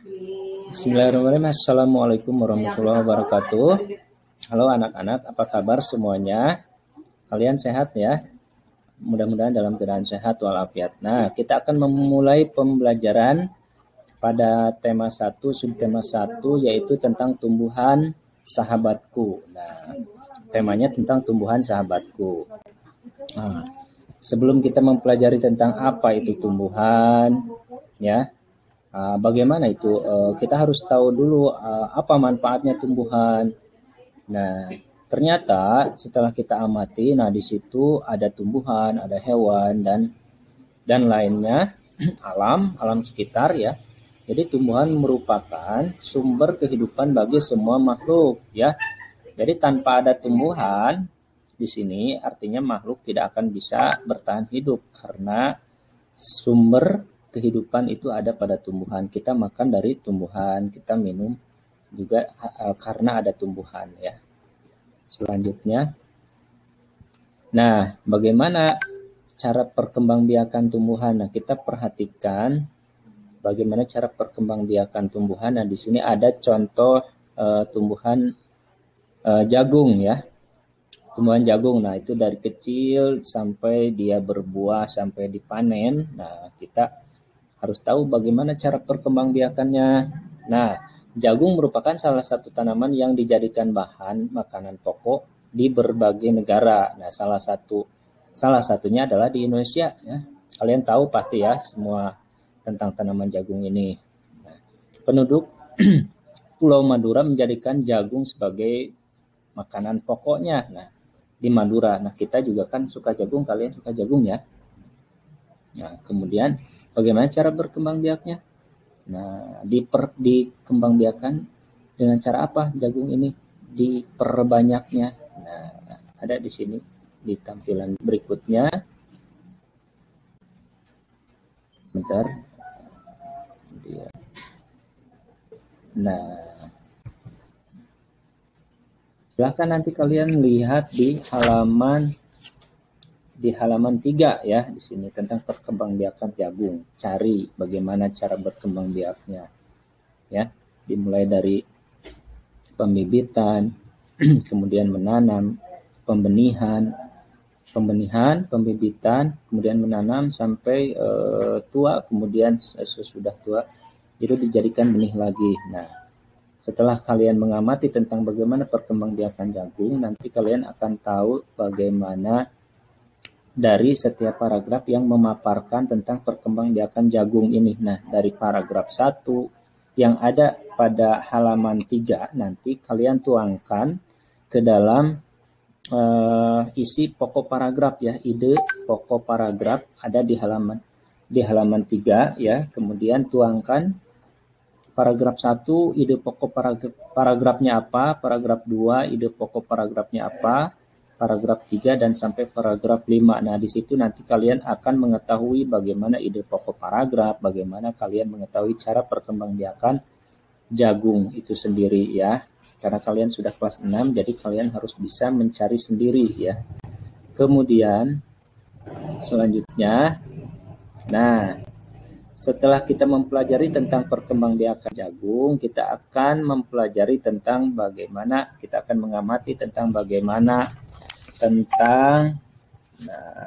Bismillahirrahmanirrahim. Assalamualaikum warahmatullahi wabarakatuh. Halo anak-anak, apa kabar semuanya? Kalian sehat ya? Mudah-mudahan dalam keadaan sehat walafiat. Nah, kita akan memulai pembelajaran pada tema 1, subtema 1, yaitu tentang tumbuhan sahabatku. Nah, temanya tentang tumbuhan sahabatku. Nah, sebelum kita mempelajari tentang apa itu tumbuhan, ya, bagaimana itu, kita harus tahu dulu apa manfaatnya tumbuhan. Nah, ternyata setelah kita amati, nah di situ ada tumbuhan, ada hewan dan lainnya, alam sekitar ya. Jadi tumbuhan merupakan sumber kehidupan bagi semua makhluk ya. Jadi tanpa ada tumbuhan di sini artinya makhluk tidak akan bisa bertahan hidup karena sumber kehidupan itu ada pada tumbuhan. Kita makan dari tumbuhan, kita minum juga karena ada tumbuhan ya. Selanjutnya, nah bagaimana cara perkembangbiakan tumbuhan? Nah, kita perhatikan bagaimana cara perkembangbiakan tumbuhan. Nah, di sini ada contoh tumbuhan jagung ya. Tumbuhan jagung, nah itu dari kecil sampai dia berbuah, sampai dipanen. Nah, kita harus tahu bagaimana cara perkembangbiakannya. Nah, jagung merupakan salah satu tanaman yang dijadikan bahan makanan pokok di berbagai negara. Nah, salah satunya adalah di Indonesia ya. Kalian tahu pasti ya semua tentang tanaman jagung ini. Nah, penduduk Pulau Madura menjadikan jagung sebagai makanan pokoknya. Nah, di Madura. Nah, kita juga kan suka jagung, kalian suka jagung ya. Nah, kemudian bagaimana cara berkembang biaknya? Nah, dikembangbiakan dengan cara apa jagung ini? Diperbanyaknya. Nah, ada di sini di tampilan berikutnya. Bentar. Nah, silahkan nanti kalian lihat di halaman 3 ya, di sini tentang perkembangbiakan jagung. Cari bagaimana cara berkembangbiaknya. Ya, dimulai dari pembibitan, kemudian menanam, pembenihan, pembibitan, kemudian menanam sampai tua, kemudian sesudah tua itu dijadikan benih lagi. Nah, setelah kalian mengamati tentang bagaimana perkembangbiakan jagung, nanti kalian akan tahu bagaimana dari setiap paragraf yang memaparkan tentang perkembangbiakan jagung ini. Nah, dari paragraf 1 yang ada pada halaman 3, nanti kalian tuangkan ke dalam isi pokok paragraf ya, ide pokok paragraf ada di halaman 3 ya, kemudian tuangkan paragraf 1, ide pokok paragrafnya apa, paragraf 2, ide pokok paragrafnya apa, paragraf 3 dan sampai paragraf 5. Nah, di situ nanti kalian akan mengetahui bagaimana ide pokok paragraf, bagaimana kalian mengetahui cara perkembangbiakan jagung itu sendiri ya. Karena kalian sudah kelas 6, jadi kalian harus bisa mencari sendiri ya. Kemudian selanjutnya, nah setelah kita mempelajari tentang perkembangbiakan jagung, kita akan mempelajari tentang bagaimana, kita akan mengamati tentang bagaimana tentang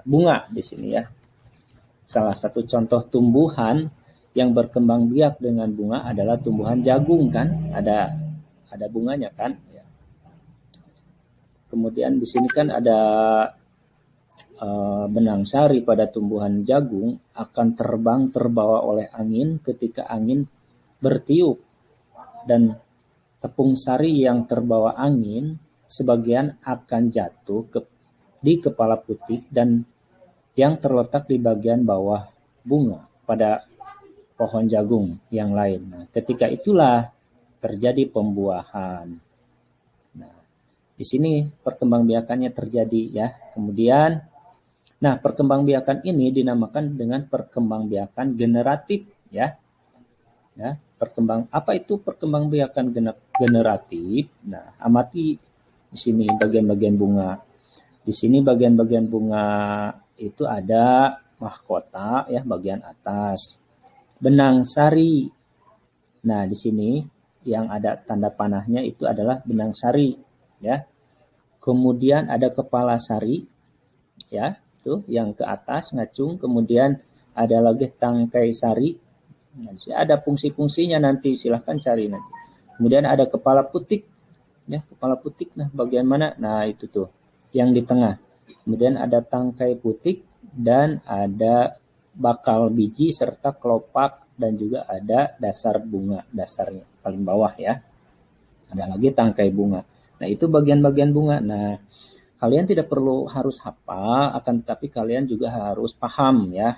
bunga di sini ya. Salah satu contoh tumbuhan yang berkembang biak dengan bunga adalah tumbuhan jagung kan, ada bunganya kan. Ya. Kemudian di sini kan ada benang sari pada tumbuhan jagung akan terbang terbawa oleh angin ketika angin bertiup, dan tepung sari yang terbawa angin sebagian akan jatuh di kepala putik dan yang terletak di bagian bawah bunga pada pohon jagung yang lain. Nah, ketika itulah terjadi pembuahan. Nah, di sini perkembangbiakannya terjadi ya. Kemudian, nah perkembangbiakan ini dinamakan dengan perkembangbiakan generatif ya. Ya, apa itu perkembangbiakan generatif? Nah, amati di sini bagian-bagian bunga. Di sini bagian-bagian bunga itu ada mahkota ya, bagian atas. Benang sari. Nah, di sini yang ada tanda panahnya itu adalah benang sari, ya. Kemudian ada kepala sari, ya, tuh yang ke atas ngacung. Kemudian ada lagi tangkai sari. Nah, ada fungsi-fungsinya nanti, silahkan cari nanti. Kemudian ada kepala putik, ya, kepala putik. Nah, bagian mana? Nah, itu tuh yang di tengah. Kemudian ada tangkai putik dan ada bakal biji serta kelopak dan juga ada dasar bunga, dasarnya paling bawah ya. Ada lagi tangkai bunga. Nah, itu bagian-bagian bunga. Nah, kalian tidak perlu harus hafal, akan tetapi kalian juga harus paham ya.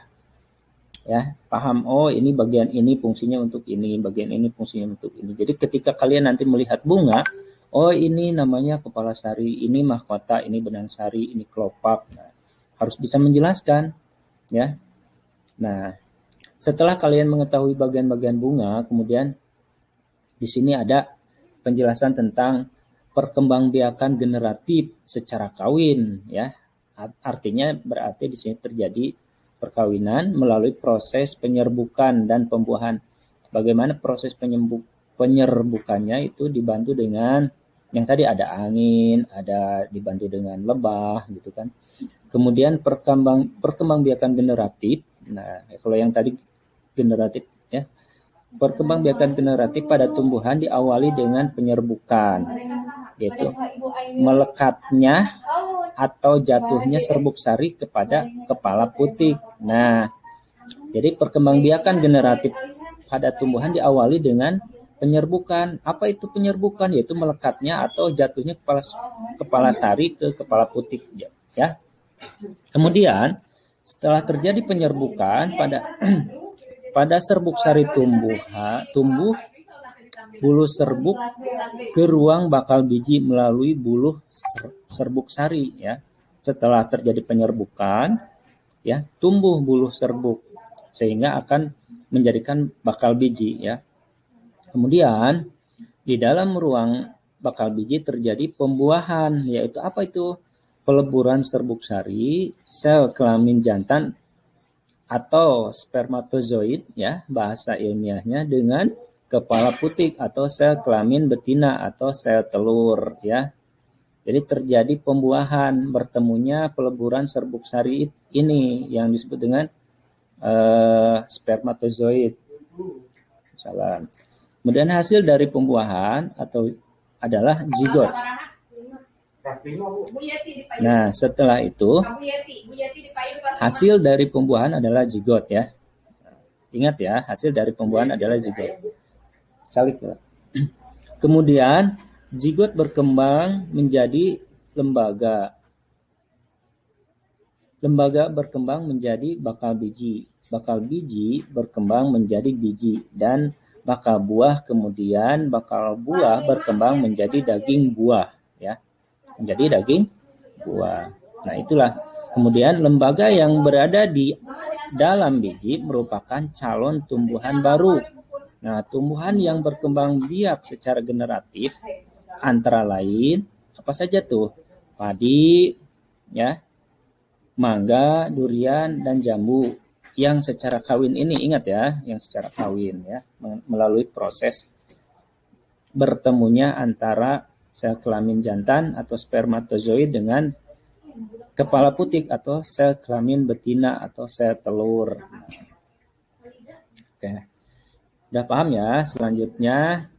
Ya, paham, oh ini bagian ini fungsinya untuk ini, bagian ini fungsinya untuk ini. Jadi ketika kalian nanti melihat bunga, oh ini namanya kepala sari, ini mahkota, ini benang sari, ini kelopak. Nah, harus bisa menjelaskan ya. Nah, setelah kalian mengetahui bagian-bagian bunga, kemudian di sini ada penjelasan tentang perkembangbiakan generatif secara kawin ya. Artinya berarti di sini terjadi perkawinan melalui proses penyerbukan dan pembuahan. Bagaimana proses penyerbukannya itu dibantu dengan yang tadi ada angin, ada dibantu dengan lebah gitu kan. Kemudian perkembangbiakan generatif. Nah, kalau yang tadi generatif ya. Perkembangbiakan generatif pada tumbuhan diawali dengan penyerbukan, yaitu melekatnya atau jatuhnya serbuk sari kepada kepala putik. Nah, jadi perkembangbiakan generatif pada tumbuhan diawali dengan penyerbukan. Apa itu penyerbukan? Yaitu melekatnya atau jatuhnya kepala sari ke kepala putik. Ya. Kemudian setelah terjadi penyerbukan pada serbuk sari tumbuh bulu serbuk ke ruang bakal biji melalui buluh serbuk sari ya. Setelah terjadi penyerbukan ya, tumbuh buluh serbuk sehingga akan menjadikan bakal biji ya. Kemudian di dalam ruang bakal biji terjadi pembuahan, yaitu apa itu? Peleburan serbuk sari, sel kelamin jantan atau spermatozoid ya, bahasa ilmiahnya, dengan kepala putik atau sel kelamin betina atau sel telur ya. Jadi terjadi pembuahan, bertemunya peleburan serbuk sari ini yang disebut dengan spermatozoid. Salam. Kemudian hasil dari pembuahan atau adalah zigot. Nah, setelah itu hasil dari pembuahan adalah zigot ya. Ingat ya, hasil dari pembuahan adalah zigot. Salik. Kemudian zigot berkembang menjadi lembaga. Lembaga berkembang menjadi bakal biji. Bakal biji berkembang menjadi biji dan bakal buah, kemudian bakal buah berkembang menjadi daging buah ya. Menjadi daging buah. Nah, itulah. Kemudian lembaga yang berada di dalam biji merupakan calon tumbuhan baru. Nah, tumbuhan yang berkembang biak secara generatif antara lain apa saja tuh? Padi, ya, mangga, durian, dan jambu. Yang secara kawin ini, ingat ya, yang secara kawin ya, melalui proses bertemunya antara sel kelamin jantan atau spermatozoid dengan kepala putik atau sel kelamin betina atau sel telur. Oke. Udah paham ya? Selanjutnya.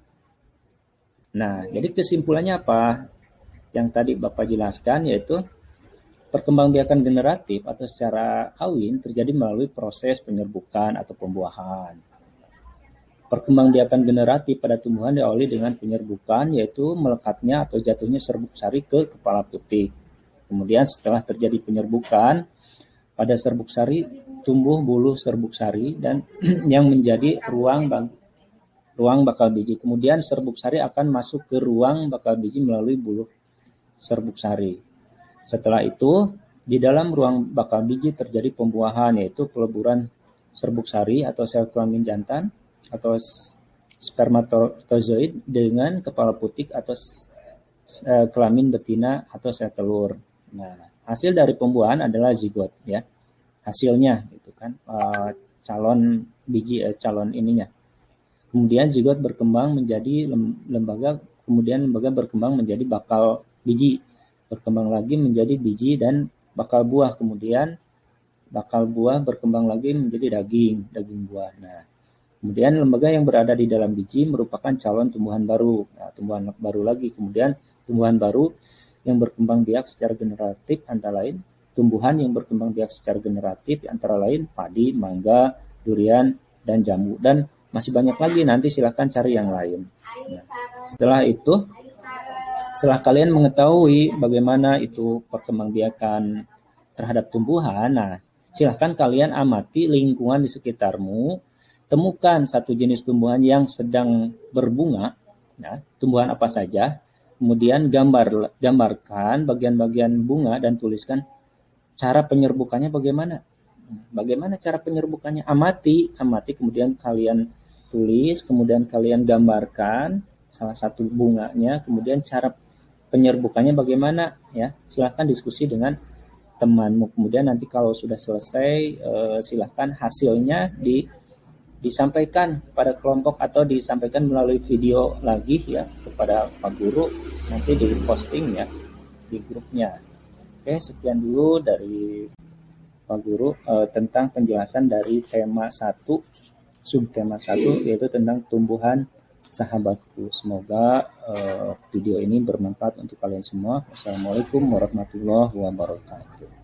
Nah, jadi kesimpulannya apa? Yang tadi Bapak jelaskan yaitu perkembangbiakan generatif atau secara kawin terjadi melalui proses penyerbukan atau pembuahan. Perkembangbiakan generatif pada tumbuhan diawali dengan penyerbukan, yaitu melekatnya atau jatuhnya serbuk sari ke kepala putik. Kemudian setelah terjadi penyerbukan, pada serbuk sari tumbuh buluh serbuk sari dan yang menjadi ruang bakal biji. Kemudian serbuk sari akan masuk ke ruang bakal biji melalui buluh serbuk sari. Setelah itu, di dalam ruang bakal biji terjadi pembuahan, yaitu peleburan serbuk sari atau sel kelamin jantan atau spermatozoid dengan kepala putik atau kelamin betina atau sel telur. Nah, hasil dari pembuahan adalah zigot ya. Hasilnya gitu kan, calon biji calon ininya. Kemudian zigot berkembang menjadi lembaga, kemudian lembaga berkembang menjadi bakal biji, berkembang lagi menjadi biji dan bakal buah, kemudian bakal buah berkembang lagi menjadi daging buah. Nah, kemudian lembaga yang berada di dalam biji merupakan calon tumbuhan baru. Nah, tumbuhan baru lagi, kemudian tumbuhan baru yang berkembang biak secara generatif antara lain tumbuhan yang berkembang biak secara generatif antara lain padi, mangga, durian, dan jambu. Dan masih banyak lagi, nanti silahkan cari yang lain. Nah, setelah kalian mengetahui bagaimana itu perkembangbiakan terhadap tumbuhan, nah silahkan kalian amati lingkungan di sekitarmu, temukan satu jenis tumbuhan yang sedang berbunga, nah, tumbuhan apa saja, kemudian gambarkan bagian-bagian bunga dan tuliskan cara penyerbukannya bagaimana. Bagaimana cara penyerbukannya? Amati, kemudian kalian tulis, kemudian kalian gambarkan salah satu bunganya, kemudian cara penyerbukannya bagaimana ya. Silahkan diskusi dengan temanmu. Kemudian nanti kalau sudah selesai, silahkan hasilnya disampaikan kepada kelompok atau disampaikan melalui video lagi ya kepada Pak Guru, nanti di posting ya di grupnya. Oke, sekian dulu dari Pak Guru tentang penjelasan dari tema 1, subtema 1, yaitu tentang tumbuhan sahabatku. Semoga video ini bermanfaat untuk kalian semua. Wassalamualaikum warahmatullahi wabarakatuh.